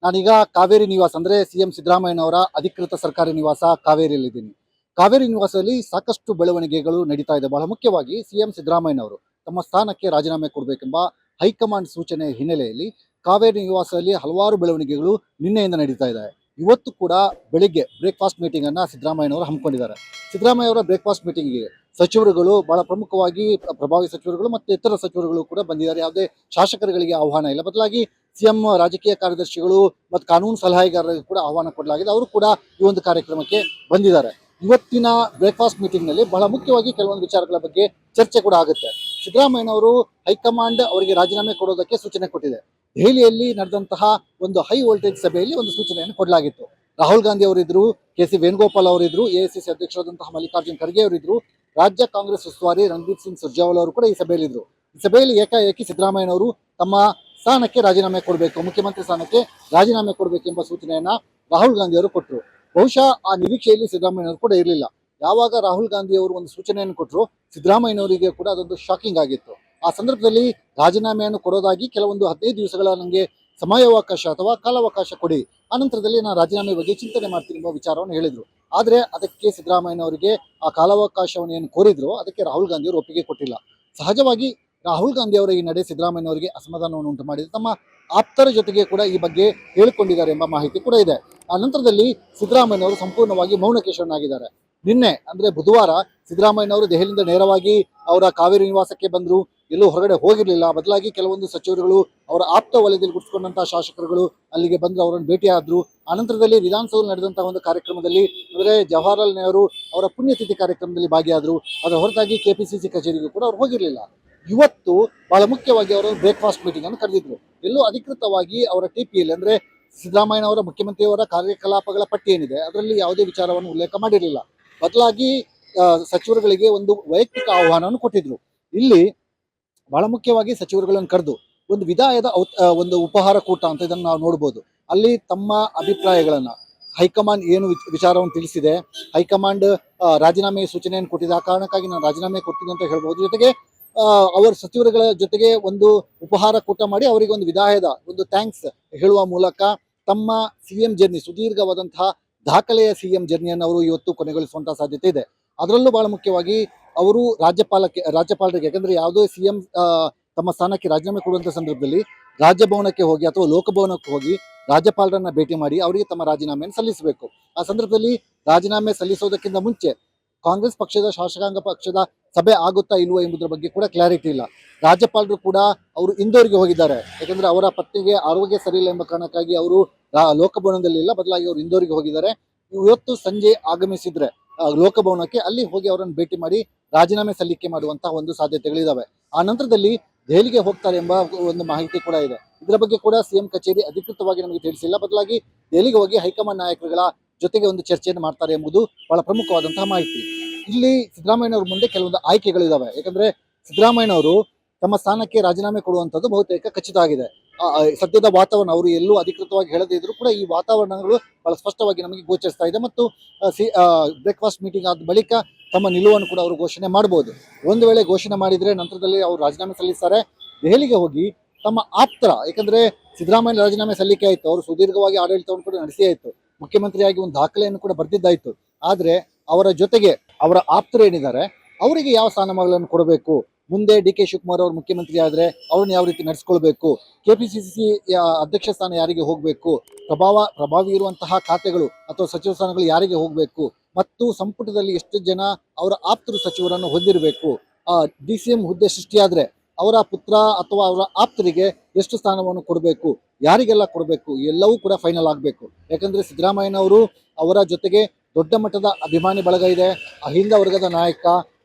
ನಾನೀಗ ಕಾವೇರಿ ನಿವಾಸ ಅಂದ್ರೆ ಸಿಎಂ ಸಿದ್ದರಾಮಯ್ಯನವರ ಅಧಿಕೃತ ಸರ್ಕಾರಿ ನಿವಾಸ ಕಾವೇರಿಯಲ್ಲಿದ್ದೀನಿ. ಕಾವೇರಿ ನಿವಾಸದಲ್ಲಿ ಸಾಕಷ್ಟು ಬೆಳವಣಿಗೆಗಳು ನಡೀತಾ ಇದೆ. ಬಹಳ ಮುಖ್ಯವಾಗಿ ಸಿಎಂ ಸಿದ್ದರಾಮಯ್ಯನವರು ತಮ್ಮ ಸ್ಥಾನಕ್ಕೆ ರಾಜೀನಾಮೆ ಕೊಡಬೇಕೆಂಬ ಹೈಕಮಾಂಡ್ ಸೂಚನೆ ಹಿನ್ನೆಲೆಯಲ್ಲಿ ಕಾವೇರಿ ನಿವಾಸದಲ್ಲಿ ಹಲವಾರು ಬೆಳವಣಿಗೆಗಳು ನಿನ್ನೆಯಿಂದ ನಡೀತಾ ಇದೆ. ಇವತ್ತು ಕೂಡ ಬೆಳಿಗ್ಗೆ ಬ್ರೇಕ್ಫಾಸ್ಟ್ ಮೀಟಿಂಗ್ ಅನ್ನ ಸಿದ್ದರಾಮಯ್ಯನವರು ಹಮ್ಮಿಕೊಂಡಿದ್ದಾರೆ. ಸಿದ್ದರಾಮಯ್ಯ ಅವರ ಬ್ರೇಕ್ಫಾಸ್ಟ್ ಮೀಟಿಂಗ್ಗೆ ಸಚಿವರುಗಳು ಬಹಳ ಪ್ರಮುಖವಾಗಿ ಪ್ರಭಾವಿ ಸಚಿವರುಗಳು ಮತ್ತು ಇತರ ಸಚಿವರುಗಳು ಕೂಡ ಬಂದಿದ್ದಾರೆ. ಯಾವುದೇ ಶಾಸಕರುಗಳಿಗೆ ಆಹ್ವಾನ ಇಲ್ಲ. ಬದಲಾಗಿ ಸಿಎಂ ರಾಜಕೀಯ ಕಾರ್ಯದರ್ಶಿಗಳು ಮತ್ತು ಕಾನೂನು ಸಲಹೆಗಾರರಿಗೆ ಕೂಡ ಆಹ್ವಾನ ಕೊಡಲಾಗಿದೆ. ಅವರು ಕೂಡ ಈ ಒಂದು ಕಾರ್ಯಕ್ರಮಕ್ಕೆ ಬಂದಿದ್ದಾರೆ. ಇವತ್ತಿನ ಬ್ರೇಕ್ಫಾಸ್ಟ್ ಮೀಟಿಂಗ್ ನಲ್ಲಿ ಬಹಳ ಮುಖ್ಯವಾಗಿ ಕೆಲವೊಂದು ವಿಚಾರಗಳ ಬಗ್ಗೆ ಚರ್ಚೆ ಕೂಡ ಆಗುತ್ತೆ. ಸಿದ್ದರಾಮಯ್ಯನವರು ಹೈಕಮಾಂಡ್ ಅವರಿಗೆ ರಾಜೀನಾಮೆ ಕೊಡೋದಕ್ಕೆ ಸೂಚನೆ ಕೊಟ್ಟಿದೆ. ದೆಹಲಿಯಲ್ಲಿ ನಡೆದಂತಹ ಒಂದು ಹೈ ವೋಲ್ಟೇಜ್ ಸಭೆಯಲ್ಲಿ ಒಂದು ಸೂಚನೆಯನ್ನು ಕೊಡಲಾಗಿತ್ತು. ರಾಹುಲ್ ಗಾಂಧಿ ಅವರಿದ್ರು, ಕೆ.ಸಿ. ವೇಣುಗೋಪಾಲ್ ಅವರಿದ್ರು, ಎಐಸಿಸಿ ಅಧ್ಯಕ್ಷರಾದಂತಹ ಮಲ್ಲಿಕಾರ್ಜುನ್ ಖರ್ಗೆ ಅವರಿದ್ರು, ರಾಜ್ಯ ಕಾಂಗ್ರೆಸ್ ಉಸ್ತುವಾರಿ ರಣದೀಪ್ ಸಿಂಗ್ ಸುರ್ಜೇವಾಲಾ ಅವರು ಕೂಡ ಈ ಸಭೆಯಲ್ಲಿದ್ದರು. ಈ ಸಭೆಯಲ್ಲಿ ಏಕಾಏಕಿ ಸಿದ್ದರಾಮಯ್ಯನವರು ತಮ್ಮ ಸ್ಥಾನಕ್ಕೆ ರಾಜೀನಾಮೆ ಕೊಡಬೇಕು, ಮುಖ್ಯಮಂತ್ರಿ ಸ್ಥಾನಕ್ಕೆ ರಾಜೀನಾಮೆ ಕೊಡಬೇಕೆಂಬ ಸೂಚನೆಯನ್ನ ರಾಹುಲ್ ಗಾಂಧಿ ಅವರು ಕೊಟ್ಟರು. ಬಹುಶಃ ಆ ನಿರೀಕ್ಷೆಯಲ್ಲಿ ಸಿದ್ದರಾಮಯ್ಯನವರು ಕೂಡ ಇರಲಿಲ್ಲ. ಯಾವಾಗ ರಾಹುಲ್ ಗಾಂಧಿ ಅವರು ಒಂದು ಸೂಚನೆಯನ್ನು ಕೊಟ್ಟರು, ಸಿದ್ದರಾಮಯ್ಯನವರಿಗೆ ಕೂಡ ಅದೊಂದು ಶಾಕಿಂಗ್ ಆಗಿತ್ತು. ಆ ಸಂದರ್ಭದಲ್ಲಿ ರಾಜೀನಾಮೆಯನ್ನು ಕೊಡೋದಾಗಿ ಕೆಲವೊಂದು 15 ದಿವಸಗಳ ನನಗೆ ಸಮಯಾವಕಾಶ ಅಥವಾ ಕಾಲಾವಕಾಶ ಕೊಡಿ, ಆನಂತರದಲ್ಲಿ ನಾನು ರಾಜೀನಾಮೆ ಬಗ್ಗೆ ಚಿಂತನೆ ಮಾಡ್ತೀನಿ ಎಂಬ ವಿಚಾರವನ್ನು ಹೇಳಿದರು. ಆದರೆ ಅದಕ್ಕೆ ಸಿದ್ದರಾಮಯ್ಯನವರಿಗೆ ಆ ಕಾಲಾವಕಾಶವನ್ನು ಏನು ಕೋರಿದ್ರು ಅದಕ್ಕೆ ರಾಹುಲ್ ಗಾಂಧಿ ಅವರು ಒಪ್ಪಿಗೆ ಕೊಟ್ಟಿಲ್ಲ. ಸಹಜವಾಗಿ ರಾಹುಲ್ ಗಾಂಧಿ ಅವರ ಈ ನಡೆ ಸಿದ್ದರಾಮಯ್ಯನವರಿಗೆ ಅಸಮಾಧಾನವನ್ನು ಉಂಟು ಮಾಡಿದೆ. ತಮ್ಮ ಆಪ್ತರ ಜೊತೆಗೆ ಕೂಡ ಈ ಬಗ್ಗೆ ಹೇಳಿಕೊಂಡಿದ್ದಾರೆ ಎಂಬ ಮಾಹಿತಿ ಕೂಡ ಇದೆ. ಆ ನಂತರದಲ್ಲಿ ಸಿದ್ದರಾಮಯ್ಯನವರು ಸಂಪೂರ್ಣವಾಗಿ ಮೌನಕ್ಕೆ ಶರಣಾಗಿದ್ದಾರೆ. ನಿನ್ನೆ ಅಂದ್ರೆ ಬುಧವಾರ ಸಿದ್ದರಾಮಯ್ಯನವರು ದೆಹಲಿಯಿಂದ ನೇರವಾಗಿ ಅವರ ಕಾವೇರಿ ನಿವಾಸಕ್ಕೆ ಬಂದರು. ಎಲ್ಲೂ ಹೊರಗಡೆ ಹೋಗಿರಲಿಲ್ಲ. ಬದಲಾಗಿ ಕೆಲವೊಂದು ಸಚಿವರುಗಳು, ಅವರ ಆಪ್ತ ವಲಯದಲ್ಲಿ ಗುರುತಿಸಿಕೊಂಡಂತಹ ಶಾಸಕರುಗಳು ಅಲ್ಲಿಗೆ ಬಂದು ಅವರನ್ನು ಭೇಟಿಯಾದರು. ಅನಂತರದಲ್ಲಿ ವಿಧಾನಸೌಧದಲ್ಲಿ ನಡೆದಂತಹ ಒಂದು ಕಾರ್ಯಕ್ರಮದಲ್ಲಿ ಅಂದರೆ ಜವಾಹರಲಾಲ್ ನೆಹರು ಅವರ ಪುಣ್ಯತಿಥಿ ಕಾರ್ಯಕ್ರಮದಲ್ಲಿ ಭಾಗಿಯಾದರು. ಅದರ ಹೊರತಾಗಿ ಕೆಪಿಸಿಸಿ ಕಚೇರಿಗೂ ಕೂಡ ಅವರು ಹೋಗಿರಲಿಲ್ಲ. ಇವತ್ತು ಬಹಳ ಮುಖ್ಯವಾಗಿ ಅವರು ಬ್ರೇಕ್ಫಾಸ್ಟ್ ಮೀಟಿಂಗ್ ಅನ್ನು ಕರೆದಿದ್ರು. ಎಲ್ಲೂ ಅಧಿಕೃತವಾಗಿ ಅವರ ಟಿಪಿಯಲ್ಲಿ ಅಂದ್ರೆ ಸಿದ್ದರಾಮಯ್ಯನವರ ಮುಖ್ಯಮಂತ್ರಿಯವರ ಕಾರ್ಯಕಲಾಪಗಳ ಪಟ್ಟಿ ಏನಿದೆ ಅದರಲ್ಲಿ ಯಾವುದೇ ವಿಚಾರವನ್ನು ಉಲ್ಲೇಖ ಮಾಡಿರಲಿಲ್ಲ. ಬದಲಾಗಿ ಸಚಿವರುಗಳಿಗೆ ಒಂದು ವೈಯಕ್ತಿಕ ಆಹ್ವಾನವನ್ನು ಕೊಟ್ಟಿದ್ರು. ಇಲ್ಲಿ ಬಹಳ ಮುಖ್ಯವಾಗಿ ಸಚಿವರುಗಳನ್ನು ಕರೆದು ಒಂದು ವಿದಾಯದ ಒಂದು ಉಪಹಾರ ಕೂಟ ಅಂತ ಇದನ್ನು ನಾವು ನೋಡ್ಬೋದು. ಅಲ್ಲಿ ತಮ್ಮ ಅಭಿಪ್ರಾಯಗಳನ್ನ ಹೈಕಮಾಂಡ್ ಏನು ವಿಚಾರವನ್ನು ತಿಳಿಸಿದೆ, ಹೈಕಮಾಂಡ್ ರಾಜೀನಾಮೆ ಸೂಚನೆಯನ್ನು ಕೊಟ್ಟಿದೆ, ಆ ಕಾರಣಕ್ಕಾಗಿ ನಾನು ರಾಜೀನಾಮೆ ಕೊಡ್ತೀನಿ ಅಂತ ಹೇಳ್ಬೋದು. ಜೊತೆಗೆ ಅವರ ಸಚಿವರುಗಳ ಜೊತೆಗೆ ಒಂದು ಉಪಹಾರ ಕೂಟ ಮಾಡಿ ಅವರಿಗೆ ಒಂದು ವಿದಾಯದ ಒಂದು ಥ್ಯಾಂಕ್ಸ್ ಹೇಳುವ ಮೂಲಕ ತಮ್ಮ ಸಿಎಂ ಜರ್ನಿ, ಸುದೀರ್ಘವಾದಂತಹ ದಾಖಲೆಯ ಸಿಎಂ ಜರ್ನಿಯನ್ನು ಅವರು ಇವತ್ತು ಕೊನೆಗೊಳಿಸುವಂತಹ ಸಾಧ್ಯತೆ ಇದೆ. ಅದರಲ್ಲೂ ಬಹಳ ಮುಖ್ಯವಾಗಿ ಅವರು ರಾಜ್ಯಪಾಲರಿಗೆ, ಯಾಕಂದ್ರೆ ಯಾವುದೋ ಸಿಎಂ ತಮ್ಮ ಸ್ಥಾನಕ್ಕೆ ರಾಜೀನಾಮೆ ಕೊಡುವಂತ ಸಂದರ್ಭದಲ್ಲಿ ರಾಜಭವನಕ್ಕೆ ಹೋಗಿ ಅಥವಾ ಲೋಕಭವನಕ್ಕೆ ಹೋಗಿ ರಾಜ್ಯಪಾಲರನ್ನ ಭೇಟಿ ಮಾಡಿ ಅವರಿಗೆ ತಮ್ಮ ರಾಜೀನಾಮೆಯನ್ನು ಸಲ್ಲಿಸಬೇಕು. ಆ ಸಂದರ್ಭದಲ್ಲಿ ರಾಜೀನಾಮೆ ಸಲ್ಲಿಸೋದಕ್ಕಿಂತ ಮುಂಚೆ ಕಾಂಗ್ರೆಸ್ ಪಕ್ಷದ ಶಾಸಕಾಂಗ ಪಕ್ಷದ ಸಭೆ ಆಗುತ್ತಾ ಇಲ್ವೋ ಎಂಬುದರ ಬಗ್ಗೆ ಕೂಡ ಕ್ಲಾರಿಟಿ ಇಲ್ಲ. ರಾಜ್ಯಪಾಲರು ಕೂಡ ಅವರು ಇಂದೋರ್ಗೆ ಹೋಗಿದ್ದಾರೆ. ಯಾಕಂದ್ರೆ ಅವರ ಪತ್ನಿಗೆ ಆರೋಗ್ಯ ಸರಿಯಿಲ್ಲ ಎಂಬ ಕಾರಣಕ್ಕಾಗಿ ಅವರು ಲೋಕಭವನದಲ್ಲಿ ಇಲ್ಲ, ಬದಲಾಗಿ ಅವರು ಇಂದೋರ್ಗೆ ಹೋಗಿದ್ದಾರೆ. ಇವತ್ತು ಸಂಜೆ ಆಗಮಿಸಿದ್ರೆ ಲೋಕಭವನಕ್ಕೆ ಅಲ್ಲಿ ಹೋಗಿ ಅವರನ್ನು ಭೇಟಿ ಮಾಡಿ ರಾಜೀನಾಮೆ ಸಲ್ಲಿಕೆ ಮಾಡುವಂತಹ ಒಂದು ಸಾಧ್ಯತೆಗಳಿದಾವೆ. ಆ ನಂತರದಲ್ಲಿ ದೆಹಲಿಗೆ ಹೋಗ್ತಾರೆ ಎಂಬ ಒಂದು ಮಾಹಿತಿ ಕೂಡ ಇದೆ. ಇದರ ಬಗ್ಗೆ ಕೂಡ ಸಿಎಂ ಕಚೇರಿ ಅಧಿಕೃತವಾಗಿ ನಮಗೆ ತಿಳಿಸಿಲ್ಲ. ಬದಲಾಗಿ ದೆಹಲಿಗೆ ಹೋಗಿ ಹೈಕಮಾಂಡ್ ನಾಯಕರುಗಳ ಜೊತೆಗೆ ಒಂದು ಚರ್ಚೆಯನ್ನು ಮಾಡ್ತಾರೆ ಎಂಬುದು ಬಹಳ ಪ್ರಮುಖವಾದಂತಹ ಮಾಹಿತಿ. ಇಲ್ಲಿ ಸಿದ್ದರಾಮಯ್ಯನವ್ರ ಮುಂದೆ ಕೆಲವೊಂದು ಆಯ್ಕೆಗಳಿದಾವೆ. ಯಾಕಂದ್ರೆ ಸಿದ್ದರಾಮಯ್ಯನವರು ತಮ್ಮ ಸ್ಥಾನಕ್ಕೆ ರಾಜೀನಾಮೆ ಕೊಡುವಂಥದ್ದು ಬಹುತೇಕ ಖಚಿತ ಆಗಿದೆ. ಸದ್ಯದ ವಾತಾವರಣ ಅವರು ಎಲ್ಲೂ ಅಧಿಕೃತವಾಗಿ ಹೇಳದೇ ಇದ್ರು ಕೂಡ ಈ ವಾತಾವರಣಗಳು ಬಹಳ ಸ್ಪಷ್ಟವಾಗಿ ನಮಗೆ ಗೋಚರಿಸ್ತಾ ಇದೆ. ಮತ್ತು ಬ್ರೇಕ್ಫಾಸ್ಟ್ ಮೀಟಿಂಗ್ ಆದ ಬಳಿಕ ತಮ್ಮ ನಿಲುವನ್ನು ಕೂಡ ಅವರು ಘೋಷಣೆ ಮಾಡಬಹುದು. ಒಂದು ವೇಳೆ ಘೋಷಣೆ ಮಾಡಿದ್ರೆ ನಂತರದಲ್ಲಿ ಅವರು ರಾಜೀನಾಮೆ ಸಲ್ಲಿಸ್ತಾರೆ. ದೆಹಲಿಗೆ ಹೋಗಿ ತಮ್ಮ ಆಪ್ತರ, ಯಾಕಂದ್ರೆ ಸಿದ್ದರಾಮಯ್ಯ ರಾಜೀನಾಮೆ ಸಲ್ಲಿಕೆ ಆಯ್ತು, ಅವರು ಸುದೀರ್ಘವಾಗಿ ಆಡಳಿತವನ್ನು ಕೂಡ ನಡೆಸಿ ಆಯ್ತು, ಮುಖ್ಯಮಂತ್ರಿಯಾಗಿ ಒಂದು ದಾಖಲೆಯನ್ನು ಕೂಡ ಬರ್ತಿದ್ದಾಯ್ತು. ಆದ್ರೆ ಅವರ ಜೊತೆಗೆ ಅವರ ಆಪ್ತರು ಏನಿದ್ದಾರೆ ಅವರಿಗೆ ಯಾವ ಸ್ಥಾನಮಾನಗಳನ್ನು ಕೊಡಬೇಕು, ಮುಂದೆ ಡಿ.ಕೆ. ಶಿವಕುಮಾರ್ ಅವರು ಮುಖ್ಯಮಂತ್ರಿ ಆದ್ರೆ ಅವ್ರನ್ನ ಯಾವ ರೀತಿ ನಡೆಸ್ಕೊಳ್ಬೇಕು, ಕೆಪಿಸಿಸಿ ಅಧ್ಯಕ್ಷ ಸ್ಥಾನ ಯಾರಿಗೆ ಹೋಗಬೇಕು, ಪ್ರಭಾವಿ ಇರುವಂತಹ ಖಾತೆಗಳು ಅಥವಾ ಸಚಿವ ಸ್ಥಾನಗಳು ಯಾರಿಗೆ ಹೋಗಬೇಕು, ಮತ್ತು ಸಂಪುಟದಲ್ಲಿ ಎಷ್ಟು ಜನ ಅವರ ಆಪ್ತರು ಸಚಿವರನ್ನು ಹೊಂದಿರಬೇಕು, ಡಿ.ಸಿ.ಎಂ ಹುದ್ದೆ ಸೃಷ್ಟಿಯಾದ್ರೆ ಅವರ ಪುತ್ರ ಅಥವಾ ಅವರ ಆಪ್ತರಿಗೆ ಎಷ್ಟು ಸ್ಥಾನವನ್ನು ಕೊಡಬೇಕು, ಯಾರಿಗೆಲ್ಲ ಕೊಡಬೇಕು, ಎಲ್ಲವೂ ಕೂಡ ಫೈನಲ್ ಆಗಬೇಕು. ಯಾಕಂದ್ರೆ ಸಿದ್ದರಾಮಯ್ಯನವರು ಅವರ ಜೊತೆಗೆ ದೊಡ್ಡ ಮಟ್ಟದ ಅಭಿಮಾನಿ ಬಳಗ ಇದೆ. ಅಹಿಂದ ವರ್ಗದ ನಾಯಕ,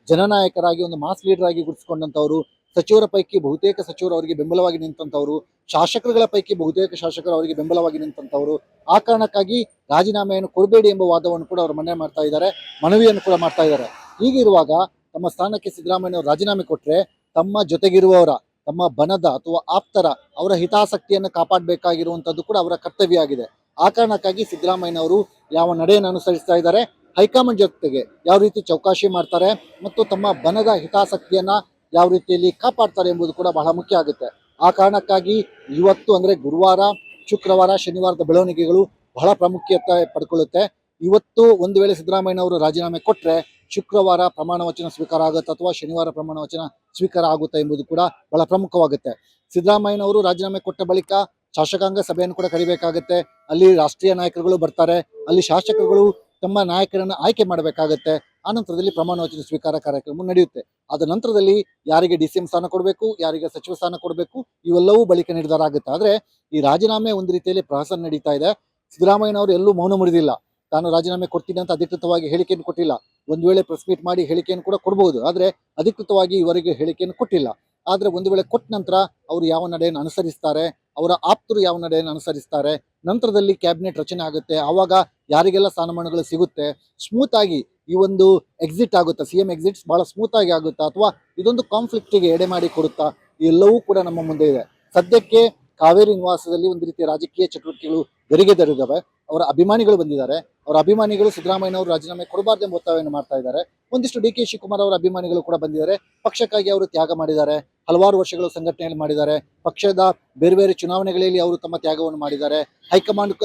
ಜನನಾಯಕರಾಗಿ ಒಂದು ಮಾಸ್ ಲೀಡರ್ ಆಗಿ ಗುರುತಿಸಿಕೊಂಡಂತವರು, ಸಚಿವರ ಪೈಕಿ ಬಹುತೇಕ ಸಚಿವರು ಅವರಿಗೆ ಬೆಂಬಲವಾಗಿ ನಿಂತಂತವರು, ಶಾಸಕರುಗಳ ಪೈಕಿ ಬಹುತೇಕ ಶಾಸಕರು ಅವರಿಗೆ ಬೆಂಬಲವಾಗಿ ನಿಂತಂತವರು. ಆ ಕಾರಣಕ್ಕಾಗಿ ರಾಜೀನಾಮೆಯನ್ನು ಕೊಡಬೇಡಿ ಎಂಬ ವಾದವನ್ನು ಕೂಡ ಅವರು ಮನವಿಯನ್ನು ಕೂಡ ಮಾಡ್ತಾ ಇದ್ದಾರೆ. ಹೀಗಿರುವಾಗ ತಮ್ಮ ಸ್ಥಾನಕ್ಕೆ ಸಿದ್ದರಾಮಯ್ಯನವರು ರಾಜೀನಾಮೆ ಕೊಟ್ರೆ ತಮ್ಮ ಜೊತೆಗಿರುವವರ, ತಮ್ಮ ಬಣದ ಅಥವಾ ಆಪ್ತರ ಅವರ ಹಿತಾಸಕ್ತಿಯನ್ನು ಕಾಪಾಡಬೇಕಾಗಿರುವಂತದ್ದು ಕೂಡ ಅವರ ಕರ್ತವ್ಯ ಆಗಿದೆ. ಆ ಕಾರಣಕ್ಕಾಗಿ ಸಿದ್ದರಾಮಯ್ಯನವರು ಯಾವ ನಡೆಯನ್ನು ಅನುಸರಿಸ್ತಾ ಇದ್ದಾರೆ, ಹೈಕಮಾಂಡ್ ಜೊತೆಗೆ ಯಾವ ರೀತಿ ಚೌಕಾಶಿ ಮಾಡ್ತಾರೆ ಮತ್ತು ತಮ್ಮ ಬಣದ ಹಿತಾಸಕ್ತಿಯನ್ನ ಯಾವ ರೀತಿಯಲ್ಲಿ ಕಾಪಾಡ್ತಾರೆ ಎಂಬುದು ಕೂಡ ಬಹಳ ಮುಖ್ಯ ಆಗುತ್ತೆ. ಆ ಕಾರಣಕ್ಕಾಗಿ ಇವತ್ತು ಅಂದ್ರೆ ಗುರುವಾರ ಶುಕ್ರವಾರ ಶನಿವಾರದ ಬೆಳವಣಿಗೆಗಳು ಬಹಳ ಪ್ರಾಮುಖ್ಯತೆ ಪಡ್ಕೊಳ್ಳುತ್ತೆ. ಇವತ್ತು ಒಂದು ವೇಳೆ ಸಿದ್ದರಾಮಯ್ಯ ಅವರು ರಾಜೀನಾಮೆ ಕೊಟ್ಟರೆ ಶುಕ್ರವಾರ ಪ್ರಮಾಣ ವಚನ ಸ್ವೀಕಾರ ಆಗುತ್ತೆ ಅಥವಾ ಶನಿವಾರ ಪ್ರಮಾಣ ವಚನ ಸ್ವೀಕಾರ ಆಗುತ್ತೆ ಎಂಬುದು ಕೂಡ ಬಹಳ ಪ್ರಮುಖವಾಗುತ್ತೆ. ಸಿದ್ದರಾಮಯ್ಯನವರು ರಾಜೀನಾಮೆ ಕೊಟ್ಟ ಬಳಿಕ ಶಾಸಕಾಂಗ ಸಭೆಯನ್ನು ಕೂಡ ಕರಿಬೇಕಾಗುತ್ತೆ. ಅಲ್ಲಿ ರಾಷ್ಟ್ರೀಯ ನಾಯಕರುಗಳು ಬರ್ತಾರೆ, ಅಲ್ಲಿ ಶಾಸಕರುಗಳು ತಮ್ಮ ನಾಯಕರನ್ನು ಆಯ್ಕೆ ಮಾಡಬೇಕಾಗತ್ತೆ. ಆ ನಂತರದಲ್ಲಿ ಪ್ರಮಾಣ ವಚನ ಸ್ವೀಕಾರ ಕಾರ್ಯಕ್ರಮ ನಡೆಯುತ್ತೆ. ಅದ ನಂತರದಲ್ಲಿ ಯಾರಿಗೆ DCM ಸ್ಥಾನ ಕೊಡಬೇಕು, ಯಾರಿಗೆ ಸಚಿವ ಸ್ಥಾನ ಕೊಡಬೇಕು, ಇವೆಲ್ಲವೂ ಬಳಿಕ ನಿರ್ಧಾರ ಆಗುತ್ತೆ. ಆದ್ರೆ ಈ ರಾಜೀನಾಮೆ ಒಂದು ರೀತಿಯಲ್ಲಿ ಪ್ರಹಸನ ನಡೀತಾ ಇದೆ. ಸಿದ್ದರಾಮಯ್ಯನವರು ಎಲ್ಲೂ ಮೌನ ಮುರಿದಿಲ್ಲ. ತಾನು ರಾಜೀನಾಮೆ ಕೊಡ್ತೀನಿ ಅಂತ ಅಧಿಕೃತವಾಗಿ ಹೇಳಿಕೆಯನ್ನು ಕೊಟ್ಟಿಲ್ಲ. ಒಂದು ವೇಳೆ ಪ್ರೆಸ್ ಮೀಟ್ ಮಾಡಿ ಹೇಳಿಕೆಯನ್ನು ಕೂಡ ಕೊಡಬಹುದು, ಆದ್ರೆ ಅಧಿಕೃತವಾಗಿ ಇವರಿಗೆ ಹೇಳಿಕೆಯನ್ನು ಕೊಟ್ಟಿಲ್ಲ. ಆದ್ರೆ ಒಂದು ವೇಳೆ ಕೊಟ್ಟ ನಂತರ ಅವರು ಯಾವ ನಡೆಯನ್ನು ಅನುಸರಿಸ್ತಾರೆ, ಅವರ ಆಪ್ತರು ಯಾವ ನಡೆಯನ್ನು ಅನುಸರಿಸ್ತಾರೆ, ನಂತರದಲ್ಲಿ ಕ್ಯಾಬಿನೆಟ್ ರಚನೆ ಆಗುತ್ತೆ. ಆವಾಗ ಯಾರಿಗೆಲ್ಲ ಸ್ಥಾನಮಾನಗಳು ಸಿಗುತ್ತೆ, ಸ್ಮೂತ್ ಆಗಿ ಈ ಒಂದು ಎಕ್ಸಿಟ್ ಆಗುತ್ತಾ, CM ಎಕ್ಸಿಟ್ಸ್ ಬಹಳ ಸ್ಮೂತ್ ಆಗಿ ಆಗುತ್ತಾ, ಅಥವಾ ಇದೊಂದು ಕಾನ್ಫ್ಲಿಕ್ಟಿಗೆ ಎಡೆ ಮಾಡಿ ಕೊಡುತ್ತಾ, ಎಲ್ಲವೂ ಕೂಡ ನಮ್ಮ ಮುಂದೆ ಇದೆ. ಸದ್ಯಕ್ಕೆ ಕಾವೇರಿ ನಿವಾಸದಲ್ಲಿ ಒಂದು ರೀತಿಯ ರಾಜಕೀಯ ಚಟುವಟಿಕೆಗಳು ಗರಿಗೆದರಿದ್ದಾವೆ. ಅವರ ಅಭಿಮಾನಿಗಳು ಬಂದಿದ್ದಾರೆ. ಅವರ ಅಭಿಮಾನಿಗಳು ಸಿದ್ದರಾಮಯ್ಯನವರು ರಾಜೀನಾಮೆ ಕೊಡಬಾರ್ದೆಂಬ ಒತ್ತಾಯವನ್ನು ಮಾಡ್ತಾ ಇದ್ದಾರೆ. ಒಂದಿಷ್ಟು DK ಶಿವಕುಮಾರ್ ಅವರ ಅಭಿಮಾನಿಗಳು ಕೂಡ ಬಂದಿದ್ದಾರೆ. ಪಕ್ಷಕ್ಕಾಗಿ ಅವರು ತ್ಯಾಗ ಮಾಡಿದ್ದಾರೆ, ಹಲವಾರು ವರ್ಷಗಳು ಸಂಘಟನೆಯಲ್ಲಿ ಮಾಡಿದ್ದಾರೆ. ಪಕ್ಷದ ಬೇರೆ ಬೇರೆ ಚುನಾವಣೆಗಳಲ್ಲಿ ಅವರು ತಮ್ಮ ತ್ಯಾಗವನ್ನು ಮಾಡಿದ್ದಾರೆ. ಹೈಕಮಾಂಡ್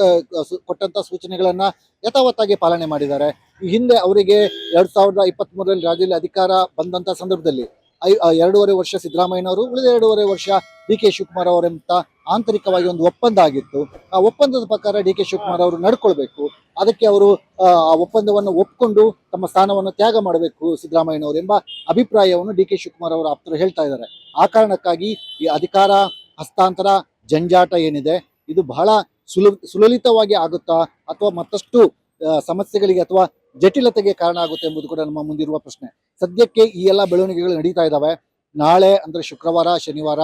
ಕೊಟ್ಟಂತ ಸೂಚನೆಗಳನ್ನ ಯಥಾವತ್ತಾಗಿ ಪಾಲನೆ ಮಾಡಿದ್ದಾರೆ. ಈ ಹಿಂದೆ ಅವರಿಗೆ 2023ರಲ್ಲಿ ರಾಜ್ಯದಲ್ಲಿ ಅಧಿಕಾರ ಬಂದಂತ ಸಂದರ್ಭದಲ್ಲಿ 2.5 ವರ್ಷ ಸಿದ್ದರಾಮಯ್ಯನವರು, ಉಳಿದ 2.5 ವರ್ಷ DK ಶಿವಕುಮಾರ್ ಅವರಂತ ಆಂತರಿಕವಾಗಿ ಒಂದು ಒಪ್ಪಂದ ಆಗಿತ್ತು. ಆ ಒಪ್ಪಂದದ ಪ್ರಕಾರ DK ಶಿವಕುಮಾರ್ ಅವರು ನಡ್ಕೊಳ್ಬೇಕು. ಅದಕ್ಕೆ ಅವರು ಆ ಒಪ್ಪಂದವನ್ನು ಒಪ್ಕೊಂಡು ತಮ್ಮ ಸ್ಥಾನವನ್ನು ತ್ಯಾಗ ಮಾಡಬೇಕು ಸಿದ್ದರಾಮಯ್ಯನವರು ಎಂಬ ಅಭಿಪ್ರಾಯವನ್ನು DK ಶಿವಕುಮಾರ್ ಅವರ ಆಪ್ತರು ಹೇಳ್ತಾ ಇದ್ದಾರೆ. ಆ ಕಾರಣಕ್ಕಾಗಿ ಈ ಅಧಿಕಾರ ಹಸ್ತಾಂತರ ಜಂಜಾಟ ಏನಿದೆ ಇದು ಬಹಳ ಸುಲಲಿತವಾಗಿ ಆಗುತ್ತಾ ಅಥವಾ ಮತ್ತಷ್ಟು ಸಮಸ್ಯೆಗಳಿಗೆ ಅಥವಾ ಜಟಿಲತೆಗೆ ಕಾರಣ ಆಗುತ್ತೆ ಎಂಬುದು ಕೂಡ ನಮ್ಮ ಮುಂದಿರುವ ಪ್ರಶ್ನೆ. ಸದ್ಯಕ್ಕೆ ಈ ಎಲ್ಲ ಬೆಳವಣಿಗೆಗಳು ನಡೀತಾ ಇದ್ದಾವೆ. ನಾಳೆ ಅಂದ್ರೆ ಶುಕ್ರವಾರ, ಶನಿವಾರ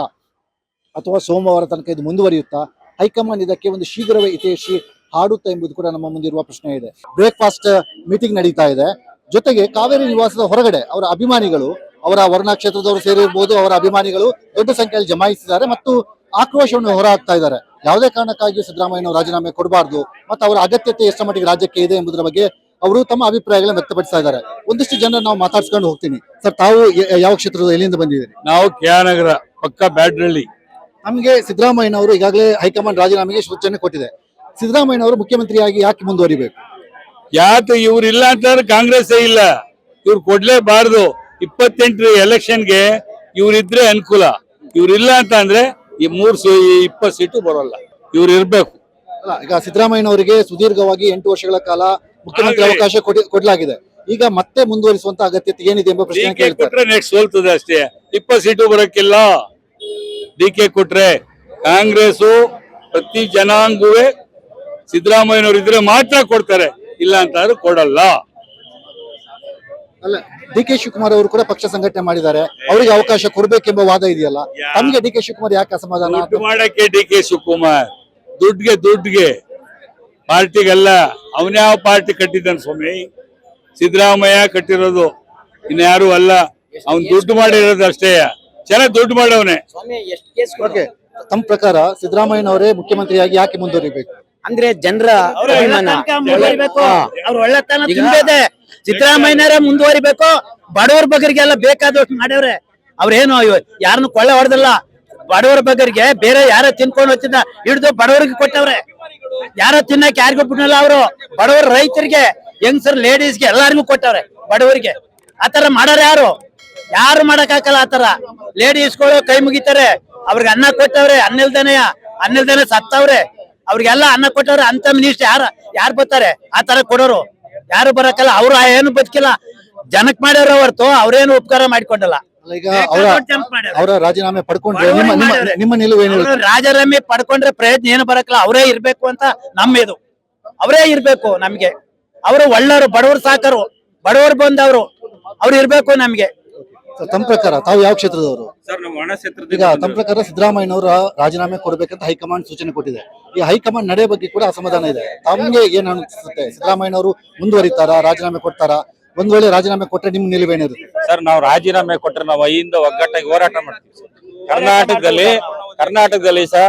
ಅಥವಾ ಸೋಮವಾರ ತನಕ ಇದು ಮುಂದುವರಿಯುತ್ತಾ, ಹೈಕಮಾಂಡ್ ಇದಕ್ಕೆ ಒಂದು ಶೀಘ್ರವೇ ಇತಿಶ್ರೀ ಹಾಡುತ್ತಾ ಎಂಬುದು ಕೂಡ ನಮ್ಮ ಮುಂದಿರುವ ಪ್ರಶ್ನೆ ಇದೆ. ಬ್ರೇಕ್ಫಾಸ್ಟ್ ಮೀಟಿಂಗ್ ನಡೀತಾ ಇದೆ. ಜೊತೆಗೆ ಕಾವೇರಿ ನಿವಾಸದ ಹೊರಗಡೆ ಅವರ ಅಭಿಮಾನಿಗಳು, ಅವರ ವರ್ಣ ಕ್ಷೇತ್ರದವರು ಸೇರಿರ್ಬೋದು, ಅವರ ಅಭಿಮಾನಿಗಳು ದೊಡ್ಡ ಸಂಖ್ಯೆಯಲ್ಲಿ ಜಮಾಯಿಸಿದ್ದಾರೆ ಮತ್ತು ಆಕ್ರೋಶವನ್ನು ಹೊರ ಹಾಕ್ತಾ ಇದ್ದಾರೆ. ಯಾವುದೇ ಕಾರಣಕ್ಕಾಗಿ ಸಿದ್ದರಾಮಯ್ಯನವರು ರಾಜೀನಾಮೆ ಕೊಡಬಾರ್ದು ಮತ್ತು ಅವರ ಅಗತ್ಯತೆ ಎಷ್ಟು ಮಟ್ಟಿಗೆ ರಾಜ್ಯಕ್ಕೆ ಇದೆ ಎಂಬುದರ ಬಗ್ಗೆ ಅವರು ತಮ್ಮ ಅಭಿಪ್ರಾಯಗಳನ್ನು ವ್ಯಕ್ತಪಡಿಸ್ತಾ ಇದ್ದಾರೆ. ಒಂದಿಷ್ಟು ಜನ ನಾವು ಮಾತಾಡ್ಸ್ಕೊಂಡು ಹೋಗ್ತೀನಿ. ಸರ್, ತಾವು ಯಾವ ಕ್ಷೇತ್ರದ, ಎಲ್ಲಿಂದ ಬಂದಿದ್ದೀರಿ? ನಾವು KR ಪಕ್ಕ ಬ್ಯಾಡ್ರಳ್ಳಿ. ನಮಗೆ ಸಿದ್ದರಾಮಯ್ಯನವರು ಈಗಾಗಲೇ ಹೈಕಮಾಂಡ್ ರಾಜೀನಾಮೆಗೆ ಸೂಚನೆ ಕೊಟ್ಟಿದೆ. ಸಿದ್ದರಾಮಯ್ಯನವರು ಮುಖ್ಯಮಂತ್ರಿಯಾಗಿ ಯಾಕೆ ಮುಂದುವರಿಬೇಕು? ಯಾಕೆ ಇವ್ರು ಇಲ್ಲ ಅಂತಂದ್ರೆ ಕಾಂಗ್ರೆಸ್ ಇಲ್ಲ, ಇವ್ರು ಕೊಡ್ಲೇಬಾರ್ದು. 28 ಎಲೆಕ್ಷನ್ಗೆ ಇವ್ರಿದ್ರೆ ಅನುಕೂಲ. ಇವ್ರಿಲ್ಲ ಅಂತ ಅಂದ್ರೆ ಈ 20 ಸೀಟು ಬರೋಲ್ಲ. ಇವ್ರು ಇರ್ಬೇಕು. ಅಲ್ಲ, ಈಗ ಸಿದ್ದರಾಮಯ್ಯನವರಿಗೆ ಸುದೀರ್ಘವಾಗಿ 8 ವರ್ಷಗಳ ಕಾಲ ಮುಖ್ಯಮಂತ್ರಿ ಅವಕಾಶ ಕೊಡಲಾಗಿದೆ. ಈಗ ಮತ್ತೆ ಮುಂದುವರಿಸುವಂತ ಅಗತ್ಯತೆ ಏನಿದೆ ಎಂಬ ಪ್ರಶ್ನೆ ಕೊಟ್ರೆ ನೆಕ್ಸ್ಟ್ ಸೋಲ್ತದೆ ಅಷ್ಟೇ. 20 ಸೀಟು ಬರಕ್ಕಿಲ್ಲ. DK ಕೊಟ್ರೆ ಕಾಂಗ್ರೆಸ್ ಪ್ರತಿ ಜನಾಂಗವೇ ಸಿದ್ದರಾಮಯ್ಯನವರು ಇದ್ರೆ ಮಾತ್ರ ಕೊಡ್ತಾರೆ, ಇಲ್ಲ ಅಂತಂದ್ರೆ ಕೊಡಲ್ಲ. ಅಲ್ಲ, DK ಶಿವಕುಮಾರ್ ಅವರು ಕೂಡ ಪಕ್ಷ ಸಂಘಟನೆ ಮಾಡಿದ್ದಾರೆ, ಅವರಿಗೆ ಅವಕಾಶ ಕೊಡ್ಬೇಕೆಂಬ ವಾದ ಇದೆಯಲ್ಲ. ತಮಗೆ DK ಶಿವಕುಮಾರ್ ಯಾಕೆ ಅಸಮಾಧಾನ? ದುಡ್ಡು ಮಾಡಕ್ಕೆ DK ಶಿವಕುಮಾರ್, ದುಡ್ಡಿಗೆ ಪಾರ್ಟಿಗಲ್ಲ. ಅವನ್ಯಾವ ಪಾರ್ಟಿ ಕಟ್ಟಿದ್ದಾನೆ ಸ್ವಾಮಿ? ಸಿದ್ದರಾಮಯ್ಯ ಕಟ್ಟಿರೋದು, ಇನ್ಯಾರು ಅಲ್ಲ. ಅವ್ನ್ ದುಡ್ಡು ಮಾಡಿರೋದು ಅಷ್ಟೇ. ಚೆನ್ನಾಗಿ ದುಡ್ಡು ಮಾಡವನೆ. ತಮ್ಮ ಪ್ರಕಾರ ಸಿದ್ದರಾಮಯ್ಯನವರೇ ಮುಖ್ಯಮಂತ್ರಿಯಾಗಿ ಯಾಕೆ ಮುಂದುವರಿಬೇಕು? ಅಂದ್ರೆ ಜನರ ಒಳ್ಳೆತನ ತುಂಬಿದೆ. ಸಿದ್ದರಾಮಯ್ಯನವರೇ ಮುಂದುವರಿಬೇಕು. ಬಡವರ ಬಗ್ಗರಿಗೆಲ್ಲ ಬೇಕಾದಷ್ಟು ಮಾಡ್ಯವ್ರೆ. ಅವ್ರೇನು ಯಾರನ್ನು ಕೊಳ್ಳೆ ಹೊಡೆದಲ್ಲ. ಬಡವರ ಬಗ್ಗರಿಗೆ ಬೇರೆ ಯಾರ ತಿನ್ಕೊಂಡು ಹೋಗ್ತಿದ್ದ ಹಿಡಿದು ಬಡವರಿಗೆ ಕೊಟ್ಟವ್ರೆ. ಯಾರ ತಿನ್ನಕ್ಕೆ ಯಾರಿಗೂ ಬಿಡಲ್ಲ. ಅವರು ಬಡವರ ರೈತರಿಗೆ, ಯಂಗ್ಸರ್, ಲೇಡೀಸ್ಗೆ ಎಲ್ಲಾರಿಗೂ ಕೊಟ್ಟವ್ರೆ. ಬಡವರಿಗೆ ಆತರ ಮಾಡೋರು ಯಾರು ಮಾಡಕ್ಕಾಗಲ್ಲ. ಆತರ ಲೇಡೀಸ್ಗಳು ಕೈ ಮುಗಿತಾರೆ. ಅವ್ರಿಗೆ ಅನ್ನ ಕೊಟ್ಟವ್ರೆ. ಅನ್ನಿಲ್ದೇನೆ ಸತ್ತವ್ರೆ. ಅವ್ರಿಗೆಲ್ಲ ಅನ್ನ ಕೊಟ್ಟವ್ರೆ. ಅಂತ ಮಿನಿಸ್ಟರ್ ಯಾರು ಬರ್ತಾರೆ? ಆತರ ಕೊಡೋರು ಯಾರು ಬರಕಲ್ಲ. ಅವ್ರು ಏನು ಬದುಕಿಲ್ಲ, ಜನಕ್ ಮಾಡ್ಯಾರ ಹೊರತು ಅವ್ರೇನು ಉಪಕಾರ ಮಾಡಿಕೊಂಡಲ್ಲ. ಈಗ ಅವರ ರಾಜೀನಾಮೆ ಪಡ್ಕೊಂಡ್ರೆ ನಿಮ್ಮ ನಿಲುವು ಏನು? ರಾಜೀನಾಮೆ ಪಡ್ಕೊಂಡ್ರೆ ಪ್ರಯತ್ನ ಏನು ಬರಕಲ್ಲ. ಅವರೇ ಇರ್ಬೇಕು ಅಂತ ನಮ್ಮಿದು. ಅವರೇ ಇರ್ಬೇಕು ನಮ್ಗೆ. ಅವರು ಒಳ್ಳೆಯವರು, ಬಡವರು ಸಾಕರು, ಬಡವರು ಬಂದವರು, ಅವ್ರು ಇರ್ಬೇಕು ನಮ್ಗೆ. ತಮ್ಮ ಪ್ರಕಾರ ತಾವು ಯಾವ ಕ್ಷೇತ್ರದವರು? ಈಗ ತಮ್ಮ ಪ್ರಕಾರ ಸಿದ್ದರಾಮಯ್ಯನವರ ರಾಜೀನಾಮೆ ಕೊಡಬೇಕಂತ ಹೈಕಮಾಂಡ್ ಸೂಚನೆ ಕೊಟ್ಟಿದೆ. ಈ ಹೈಕಮಾಂಡ್ ನಡೆ ಬಗ್ಗೆ ಕೂಡ ಅಸಮಾಧಾನ ಇದೆ. ತಮ್ಗೆ ಏನ್ ಅನಿಸುತ್ತೆ? ಸಿದ್ದರಾಮಯ್ಯನವರು ಮುಂದುವರಿತಾರಾ, ರಾಜೀನಾಮೆ ಕೊಡ್ತಾರಾ? ಒಂದ್ ವೇಳೆ ರಾಜೀನಾಮೆ ಕೊಟ್ರೆ ನಿಮ್ ನಿಲುವೇನಿರುತ್ತೆ? ಸರ್, ನಾವು ರಾಜೀನಾಮೆ ಕೊಟ್ರೆ ನಾವು ಐಯಿಂದ ಒಗ್ಗಟ್ಟಾಗಿ ಹೋರಾಟ ಮಾಡ್ತೀವಿ. ಕರ್ನಾಟಕದಲ್ಲಿ ಸಹ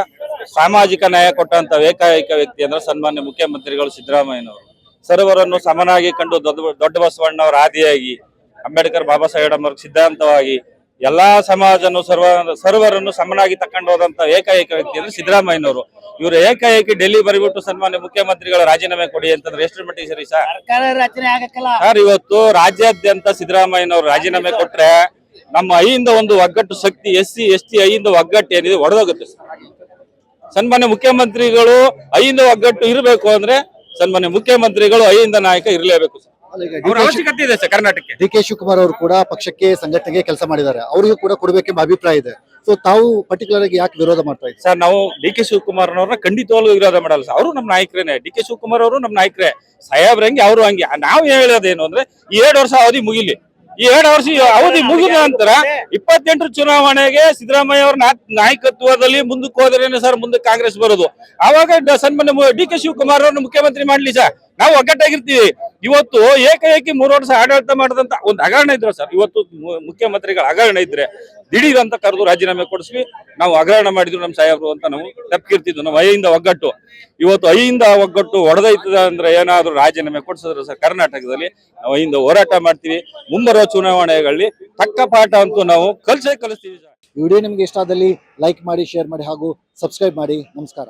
ಸಾಮಾಜಿಕ ನ್ಯಾಯ ಕೊಟ್ಟಂತ ಏಕೈಕ ವ್ಯಕ್ತಿ ಅಂದ್ರೆ ಸನ್ಮಾನ್ಯ ಮುಖ್ಯಮಂತ್ರಿಗಳು ಸಿದ್ದರಾಮಯ್ಯನವರು. ಸರ್ವರನ್ನು ಸಮನಾಗಿ ಕಂಡು ದೊಡ್ಡ ಬಸವಣ್ಣವರ ಆದಿಯಾಗಿ, ಅಂಬೇಡ್ಕರ್ ಬಾಬಾ ಸಾಹೇಬ್ ಅಂಬೇಡ್ಕರ್ ಸಿದ್ಧಾಂತವಾಗಿ ಎಲ್ಲಾ ಸಮಾಜನು ಸರ್ವರನ್ನು ಸಮನಾಗಿ ತಕೊಂಡು ಹೋದಂತ ಏಕೈಕ ವ್ಯಕ್ತಿ ಅಂದ್ರೆ ಸಿದ್ದರಾಮಯ್ಯನವರು. ಇವರು ಏಕಾಏಕಿ ಡೆಲ್ಲಿ ಬರಿಬಿಟ್ಟು ಸನ್ಮಾನ್ಯ ಮುಖ್ಯಮಂತ್ರಿಗಳ ರಾಜೀನಾಮೆ ಕೊಡಿ ಅಂತಂದ್ರೆ ಎಷ್ಟರ ಮಟ್ಟಿಗೆ ಸರಿ ಸರ್? ಸರ್ಕಾರ ರಚನೆ ಆಗಕ್ಕಲ್ಲ. ಸರ್, ಇವತ್ತು ರಾಜ್ಯಾದ್ಯಂತ ಸಿದ್ದರಾಮಯ್ಯನವರು ರಾಜೀನಾಮೆ ಕೊಟ್ರೆ ನಮ್ಮ ಐಯಿಂದ ಒಂದು ಒಗ್ಗಟ್ಟು ಶಕ್ತಿ SC ST ಐಯಿಂದ ಒಗ್ಗಟ್ಟು ಏನಿದೆ ಒಡೆದೋಗುತ್ತೆ ಸರ್. ಸನ್ಮಾನ್ಯ ಮುಖ್ಯಮಂತ್ರಿಗಳು ಐಯಿಂದ ಒಗ್ಗಟ್ಟು ಇರಬೇಕು ಅಂದ್ರೆ ಸನ್ಮಾನ್ಯ ಮುಖ್ಯಮಂತ್ರಿಗಳು ಐಯಿಂದ ನಾಯಕ ಇರಲೇಬೇಕು ಸರ್. ಅವ್ರ ಅವಶ್ಯಕತೆ ಇದೆ ಸರ್ ಕರ್ನಾಟಕಕ್ಕೆ. ಡಿ ಕೆ ಶಿವಕುಮಾರ್ ಅವರು ಕೂಡ ಪಕ್ಷಕ್ಕೆ ಸಂಘಟನೆಗೆ ಕೆಲಸ ಮಾಡಿದ್ದಾರೆ, ಅವರಿಗೂ ಕೂಡ ಕೊಡಬೇಕೆಂಬ ಅಭಿಪ್ರಾಯ ಇದೆ. ಸೊ ತಾವು ಪರ್ಟಿಕ್ಯುಲರ್ ಆಗಿ ಯಾಕೆ ವಿರೋಧ ಮಾಡ್ತಾ ಇದ್ದೀರಿ? ಸರ್, ನಾವು DK ಶಿವಕುಮಾರ್ನವ್ರನ್ನ ಖಂಡಿತವಾಗ್ಲೂ ವಿರೋಧ ಮಾಡಲ್ಲ ಸರ್. ಅವರು ನಮ್ಮ ನಾಯಕರೇನೆ. DK ಶಿವಕುಮಾರ್ ಅವರು ನಮ್ಮ ನಾಯಕರೇ. ಸಾಹೇಬ್ರ ಹಂಗೆ ಅವರು ಹಂಗೆ. ನಾವು ಹೇಳೋದೇನು ಅಂದ್ರೆ ಈ 2 ವರ್ಷ ಅವಧಿ ಮುಗಿಲಿ. ಈ 2 ವರ್ಷ ಅವಧಿ ಮುಗಿದ ನಂತರ 28 ಚುನಾವಣೆಗೆ ಸಿದ್ದರಾಮಯ್ಯ ಅವರ ನಾಯಕತ್ವದಲ್ಲಿ ಮುಂದಕ್ಕೆ ಹೋದ್ರೇನೆ ಸರ್ ಮುಂದೆ ಕಾಂಗ್ರೆಸ್ ಬರೋದು. ಆವಾಗ ಸನ್ಮಾನ್ಯ DK ಶಿವಕುಮಾರ್ ಅವ್ರನ್ನ ಮುಖ್ಯಮಂತ್ರಿ ಮಾಡ್ಲಿ ಸರ್, ನಾವು ಒಗ್ಗಟ್ಟಾಗಿರ್ತೀವಿ. ಇವತ್ತು ಏಕಾಏಕಿ 3 ವರ್ಷ ಆಡಳಿತ ಮಾಡಿದಂತ ಒಂದು ಹಗರಣ ಇದ್ರೆ ಸರ್, ಇವತ್ತು ಮುಖ್ಯಮಂತ್ರಿಗಳ ಹಗರಣ ಇದ್ರೆ ದಿಢೀರ್ ಅಂತ ಕರೆದು ರಾಜೀನಾಮೆ ಕೊಡಿಸ್ವಿ. ನಾವು ಹಗರಣ ಮಾಡಿದ್ರು ನಮ್ಮ ಸಾಹೇಬ್ರು ಅಂತ ನಾವು ತಪ್ಪಿರ್ತಿದ್ವು. ನಮ್ಮ ಐಯಿಂದ ಒಗ್ಗಟ್ಟು ಇವತ್ತು ಐಯಿಂದ ಒಗ್ಗಟ್ಟು ಒಡೆದೈತದ ಅಂದ್ರೆ ಏನಾದ್ರು ರಾಜೀನಾಮೆ ಕೊಡಿಸಿದ್ರೆ ಸರ್ ಕರ್ನಾಟಕದಲ್ಲಿ ನಾವು ಐಯಿಂದ ಹೋರಾಟ ಮಾಡ್ತೀವಿ. ಮುಂಬರುವ ಚುನಾವಣೆಗಳಲ್ಲಿ ತಕ್ಕ ಪಾಠ ಅಂತೂ ನಾವು ಕಲಿಸ್ತೀವಿ ಸರ್. ಈ ವಿಡಿಯೋ ನಿಮಗೆ ಇಷ್ಟ ಆದಲ್ಲಿ ಲೈಕ್ ಮಾಡಿ, ಶೇರ್ ಮಾಡಿ ಹಾಗೂ ಸಬ್ಸ್ಕ್ರೈಬ್ ಮಾಡಿ. ನಮಸ್ಕಾರ.